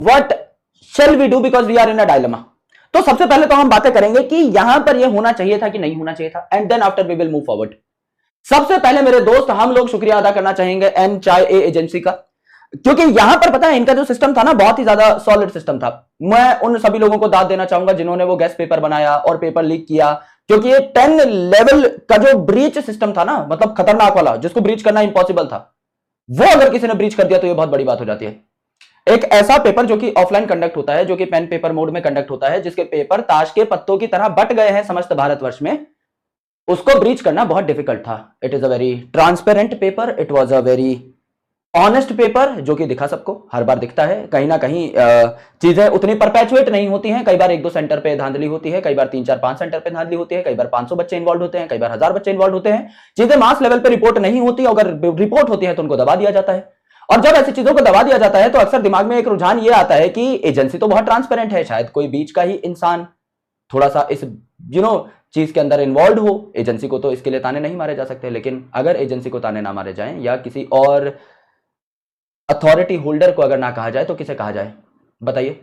What shall we do because we are in a dilemma. तो सबसे पहले तो हम बातें करेंगे कि यहां पर यह होना चाहिए था कि नहीं होना चाहिए था, and then after we will move forward. सबसे पहले मेरे दोस्त हम लोग शुक्रिया अदा करना चाहेंगे NHAI एजेंसी का, क्योंकि यहां पर पता है इनका जो सिस्टम था ना बहुत ही ज्यादा सॉलिड सिस्टम था। मैं उन सभी लोगों को दाद देना चाहूंगा जिन्होंने वो गेस्ट पेपर बनाया और पेपर लीक किया, क्योंकि ये 10 लेवल का जो ब्रीच सिस्टम था ना, मतलब खतरनाक वाला जिसको ब्रीच करना इंपॉसिबल था, वो अगर किसी ने ब्रीच कर दिया तो ये बहुत बड़ी बात हो जाती है। एक ऐसा पेपर जो कि ऑफलाइन कंडक्ट होता है, जो कि पेन पेपर मोड में कंडक्ट होता है, जिसके पेपर ताश के पत्तों की तरह बट गए हैं समस्त भारतवर्ष में, उसको ब्रीच करना बहुत डिफिकल्ट था। It is a very transparent paper, it was a very honest paper, जो कि दिखा सबको, हर बार दिखता है। कहीं ना कहीं चीजें उतनी परपेचुएट नहीं होती हैं, कई बार 1-2 सेंटर पे धांधली होती है, कई बार 3-4-5 सेंटर पे धांधली होती है, कई बार 500 बच्चे इन्वॉल्व होते हैं, कई बार 1000 बच्चे इन्वॉल्व होते हैं। चीजें मास लेवल पे रिपोर्ट नहीं होती, अगर रिपोर्ट होती है तो उनको दबा दिया जाता है। और जब ऐसी चीजों को दबा दिया जाता है तो अक्सर दिमाग में एक रुझान ये आता है कि एजेंसी तो बहुत ट्रांसपेरेंट है, शायद कोई बीच का ही इंसान थोड़ा सा इस चीज के अंदर इन्वॉल्व हो, एजेंसी को तो इसके लिए ताने नहीं मारे जा सकते। लेकिन अगर एजेंसी को ताने ना मारे जाएं या किसी और अथॉरिटी होल्डर को अगर ना कहा जाए तो किसे कहा जाए बताइए?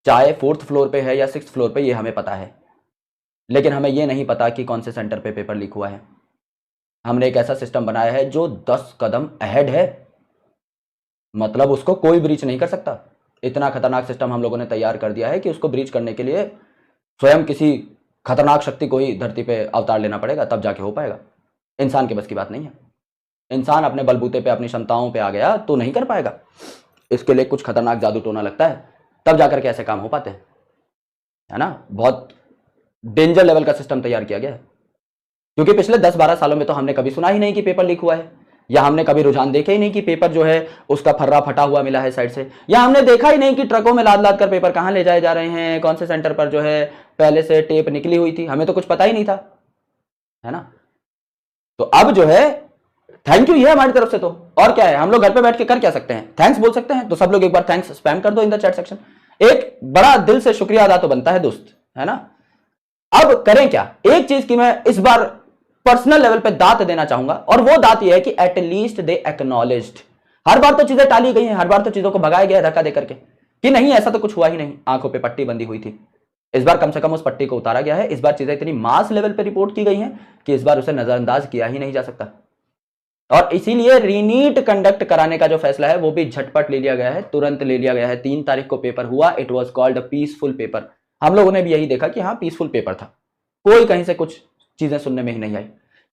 चाहे 4th फ्लोर पे है या 6th फ्लोर पे, ये हमें पता है, लेकिन हमें ये नहीं पता कि कौन से सेंटर पे पेपर लीक हुआ है। हमने एक ऐसा सिस्टम बनाया है जो 10 कदम अहेड है, मतलब उसको कोई ब्रीच नहीं कर सकता। इतना खतरनाक सिस्टम हम लोगों ने तैयार कर दिया है कि उसको ब्रीच करने के लिए स्वयं किसी खतरनाक शक्ति को ही धरती पे अवतार लेना पड़ेगा, तब जाके हो पाएगा। इंसान के बस की बात नहीं है। इंसान अपने बलबूते पे, अपनी क्षमताओं पे आ गया तो नहीं कर पाएगा। इसके लिए कुछ खतरनाक जादू टोना लगता है, तब जाकर के ऐसे काम हो पाते हैं, है ना। बहुत डेंजर लेवल का सिस्टम तैयार किया गया है, क्योंकि पिछले 10-12 सालों में तो हमने कभी सुना ही नहीं कि पेपर लीक हुआ है, या हमने कभी रुझान देखे ही नहीं कि पेपर जो है उसका फर्रा फटा हुआ मिला है साइड से, या हमने देखा ही नहीं कि ट्रकों में लाद लाद कर पेपर कहां ले जाए जा रहे हैं, कौन से सेंटर पर जो है पहले से टेप निकली हुई थी, हमें तो कुछ पता ही नहीं था, है ना। तो अब जो है थैंक यू ये हमारी तरफ से, तो और क्या है, हम लोग घर पे बैठ के कर क्या सकते हैं, थैंक्स बोल सकते हैं। तो सब लोग एक बार थैंक्स स्पैम कर दो इन द चैट सेक्शन। एक बड़ा दिल से शुक्रिया अदा तो बनता है दोस्त, है ना। अब करें क्या? एक चीज की मैं इस बार पर्सनल लेवल पे दात देना चाहूंगा, और वो दात ये है कि एटलीस्ट दे एक्नॉलेज्ड। हर बार तो चीजें टाली गई हैं, हर बार तो चीजों को भगाया गया धक्का देकर के कि नहीं ऐसा तो कुछ हुआ ही नहीं, आंखों पे पट्टी बंधी हुई थी। इस बार कम से कम उस पट्टी को उतारा गया है। इस बार चीजें इतनी मास लेवल पे रिपोर्ट की गई हैं कि इस बार उसे नजरअंदाज किया ही नहीं जा सकता, और इसीलिए रीनीट कंडक्ट कराने का जो फैसला है वो भी झटपट ले लिया गया है, तुरंत ले लिया गया है। 3 तारीख को पेपर हुआ, it was called a peaceful paper. हम लोगों ने भी यही देखा कि हाँ पीसफुल पेपर था, कोई कहीं से कुछ चीजें सुनने में ही नहीं आई।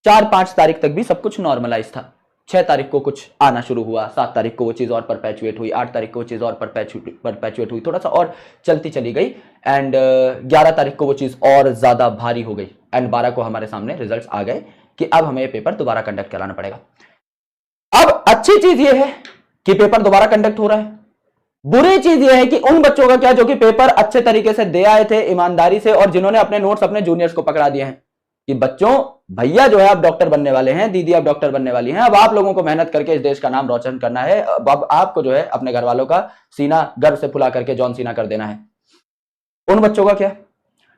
4-5 तारीख तक भी सब कुछ नॉर्मलाइज था। 6 तारीख को कुछ आना शुरू हुआ, 7 तारीख को वो चीज और परपेचुएट हुई, 8 तारीख को वो चीज और परपेचुएट हुई, थोड़ा सा और चलती चली गई, एंड 11 तारीख को वो चीज और ज्यादा भारी हो गई, एंड 12 को हमारे सामने रिजल्ट्स आ गए कि अब हमें ये पेपर दोबारा कंडक्ट कराना पड़ेगा। अब अच्छी चीज ये है कि पेपर दोबारा कंडक्ट हो रहा है, बुरी चीज ये है कि उन बच्चों का क्या जो कि पेपर अच्छे तरीके से दे आए थे ईमानदारी से, और जिन्होंने अपने नोट्स अपने जूनियर्स को पकड़ा दिए हैं कि बच्चों भैया जो है आप डॉक्टर बनने वाले हैं, दीदी आप डॉक्टर बनने वाली हैं, अब आप लोगों को मेहनत करके इस देश का नाम रोशन करना है, अब आपको जो है अपने घर वालों का सीना गर्व से फुला करके जॉन सीना कर देना है। उन बच्चों का क्या?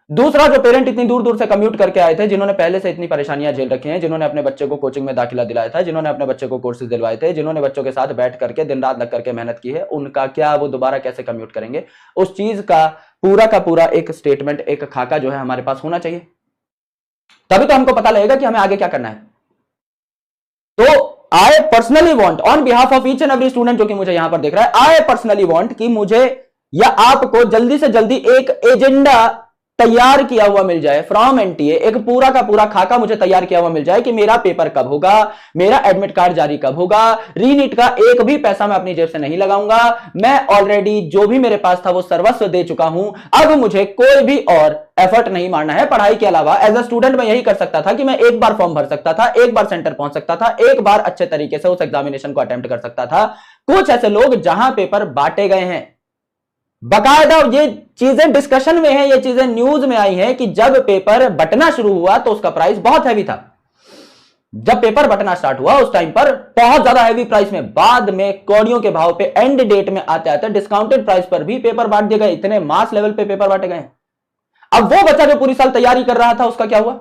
दूसरा, जो पेरेंट इतनी दूर दूर से कम्यूट करके आए थे, जिन्होंने पहले से इतनी परेशानियां झेल रखी हैं, जिन्होंने अपने बच्चे को कोचिंग में दाखिला दिलाया था, जिन्होंने अपने बच्चे को कोर्सेज दिलवाए थे, जिन्होंने बच्चों के साथ बैठ करके दिन रात लग करके मेहनत की है, उनका क्या? वो दोबारा कैसे कम्यूट करेंगे? उस चीज का पूरा एक स्टेटमेंट, एक खाका जो है हमारे पास होना चाहिए, तभी तो हमको पता लगेगा कि हमें आगे क्या करना है। तो I personally want on behalf of each and every student जो कि मुझे यहां पर देख रहा है, आई पर्सनली वॉन्ट कि मुझे या आपको जल्दी से जल्दी एक एजेंडा तैयार किया हुआ मिल जाए फ्रॉम एनटीए, एक पूरा का पूरा खाका मुझे तैयार किया हुआ मिल जाए कि मेरा पेपर कब होगा, मेरा एडमिट कार्ड जारी कब होगा, रीनीट का एक भी पैसा मैं अपनी जेब से नहीं लगाऊंगा, मैं ऑलरेडी जो भी मेरे पास था वो सर्वस्व दे चुका हूं, अब मुझे कोई भी और एफर्ट नहीं मारना है पढ़ाई के अलावा। एज अ स्टूडेंट मैं यही कर सकता था कि मैं एक बार फॉर्म भर सकता था, एक बार सेंटर पहुंच सकता था, एक बार अच्छे तरीके से उस एग्जामिनेशन को अटेम्प्ट कर सकता था। कुछ ऐसे लोग जहां पेपर बांटे गए हैं, बकायदा ये चीजें डिस्कशन में है, ये चीजें न्यूज में आई है कि जब पेपर बटना शुरू हुआ तो उसका प्राइस बहुत हैवी था। जब पेपर बटना स्टार्ट हुआ उस टाइम पर बहुत ज्यादा हैवी प्राइस में, बाद में कौड़ियों के भाव पे एंड डेट में आते आते डिस्काउंटेड प्राइस पर भी पेपर बांट दिए गए, इतने मास लेवल पे पेपर बांटे गए। अब वो बच्चा जो पूरी साल तैयारी कर रहा था उसका क्या हुआ?